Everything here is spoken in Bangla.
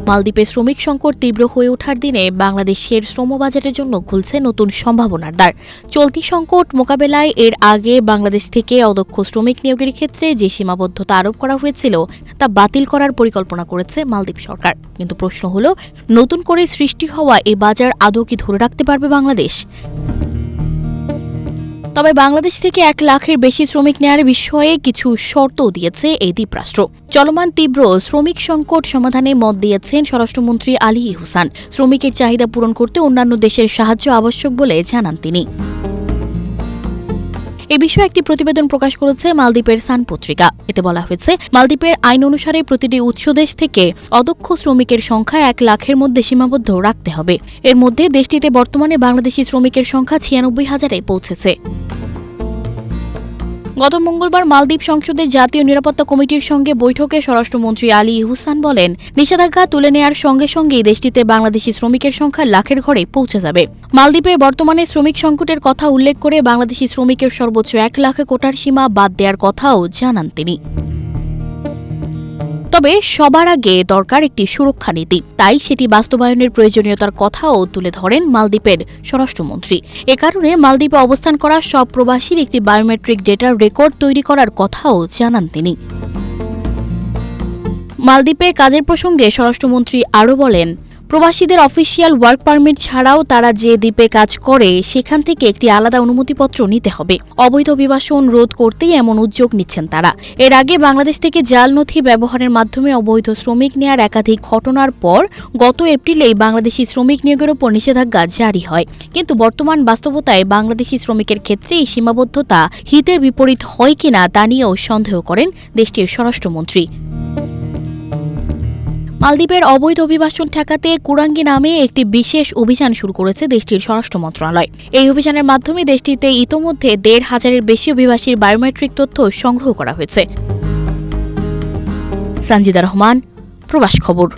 মালদ্বীপে শ্রমিক সংকট তীব্র হয়ে ওঠার দিনে বাংলাদেশের শ্রমবাজারের জন্য খুলছে নতুন সম্ভাবনার দ্বার। চলতি সংকট মোকাবেলায় এর আগে বাংলাদেশ থেকে অদক্ষ শ্রমিক নিয়োগের ক্ষেত্রে যে সীমাবদ্ধতা আরোপ করা হয়েছিল তা বাতিল করার পরিকল্পনা করেছে মালদ্বীপ সরকার। কিন্তু প্রশ্ন হলো, নতুন করে সৃষ্টি হওয়া এই বাজার আদৌ কি ধরে রাখতে পারবে বাংলাদেশ? তবে বাংলাদেশ থেকে 1 লাখের বেশি শ্রমিক নেয়ার বিষয়ে কিছু শর্তও দিয়েছে এই দ্বীপরাষ্ট্র। চলমান তীব্র শ্রমিক সংকট সমাধানে মত দিয়েছেন স্বরাষ্ট্রমন্ত্রী আলী ইহসান। শ্রমিকের চাহিদা পূরণ করতে অন্যান্য দেশের সাহায্য আবশ্যক বলে জানান তিনি। এ বিষয়ে একটি প্রতিবেদন প্রকাশ করেছে মালদ্বীপের সান পত্রিকা। এতে বলা হয়েছে, মালদ্বীপের আইন অনুসারে প্রতিটি উৎস দেশ থেকে অদক্ষ শ্রমিকের সংখ্যা 1 লাখের মধ্যে সীমাবদ্ধ রাখতে হবে। এর মধ্যে দেশটিতে বর্তমানে বাংলাদেশি শ্রমিকের সংখ্যা 96,000-এ পৌঁছেছে। গত মঙ্গলবার মালদ্বীপ সংসদের জাতীয় নিরাপত্তা কমিটির সঙ্গে বৈঠকে স্বরাষ্ট্রমন্ত্রী আলী ইহসান বলেন, নিষেধাজ্ঞা তুলে নেয়ার সঙ্গে সঙ্গেই দেশটিতে বাংলাদেশি শ্রমিকের সংখ্যা লাখের ঘরে পৌঁছে যাবে। মালদ্বীপে বর্তমানে শ্রমিক সংকটের কথা উল্লেখ করে বাংলাদেশি শ্রমিকের সর্বোচ্চ 1 লাখ কোটার সীমা বাদ দেওয়ার কথাও জানান তিনি। তবে সবার আগে দরকার একটি সুরক্ষা নীতি, তাই সেটি বাস্তবায়নের প্রয়োজনীয়তার কথাও তুলে ধরেন মালদ্বীপের স্বরাষ্ট্রমন্ত্রী। এ কারণে মালদ্বীপে অবস্থান করা সব প্রবাসীর একটি বায়োমেট্রিক ডেটার রেকর্ড তৈরি করার কথাও জানান তিনি। মালদ্বীপে কাজের প্রসঙ্গে স্বরাষ্ট্রমন্ত্রী আরও বলেন, প্রবাসীদের অফিসিয়াল ওয়ার্ক পারমিট ছাড়াও তারা যে দ্বীপে কাজ করে সেখান থেকে একটি আলাদা অনুমতিপত্র নিতে হবে। অবৈধ অভিবাসন রোধ করতেই এমন উদ্যোগ নিচ্ছেন তারা। এর আগে বাংলাদেশ থেকে জাল নথি ব্যবহারের মাধ্যমে অবৈধ শ্রমিক নেয়ার একাধিক ঘটনার পর গত এপ্রিলেই বাংলাদেশি শ্রমিক নিয়োগের ওপর নিষেধাজ্ঞা জারি হয়। কিন্তু বর্তমান বাস্তবতায় বাংলাদেশি শ্রমিকের ক্ষেত্রে এই সীমাবদ্ধতা হিতে বিপরীত হয় কিনা তা নিয়েও সন্দেহ করেন দেশটির স্বরাষ্ট্রমন্ত্রী। মালদ্বীপের অবৈধ অভিবাসন ঠেকাতে কুরাঙ্গি নামে একটি বিশেষ অভিযান শুরু করেছে দেশটির স্বরাষ্ট্র মন্ত্রণালয়। এই অভিযানের মাধ্যমে দেশটিতে ইতোমধ্যে 1,500-এর বেশি অভিবাসীর বায়োমেট্রিক তথ্য সংগ্রহ করা হয়েছে। সানজিদা রহমান, প্রবাস খবর।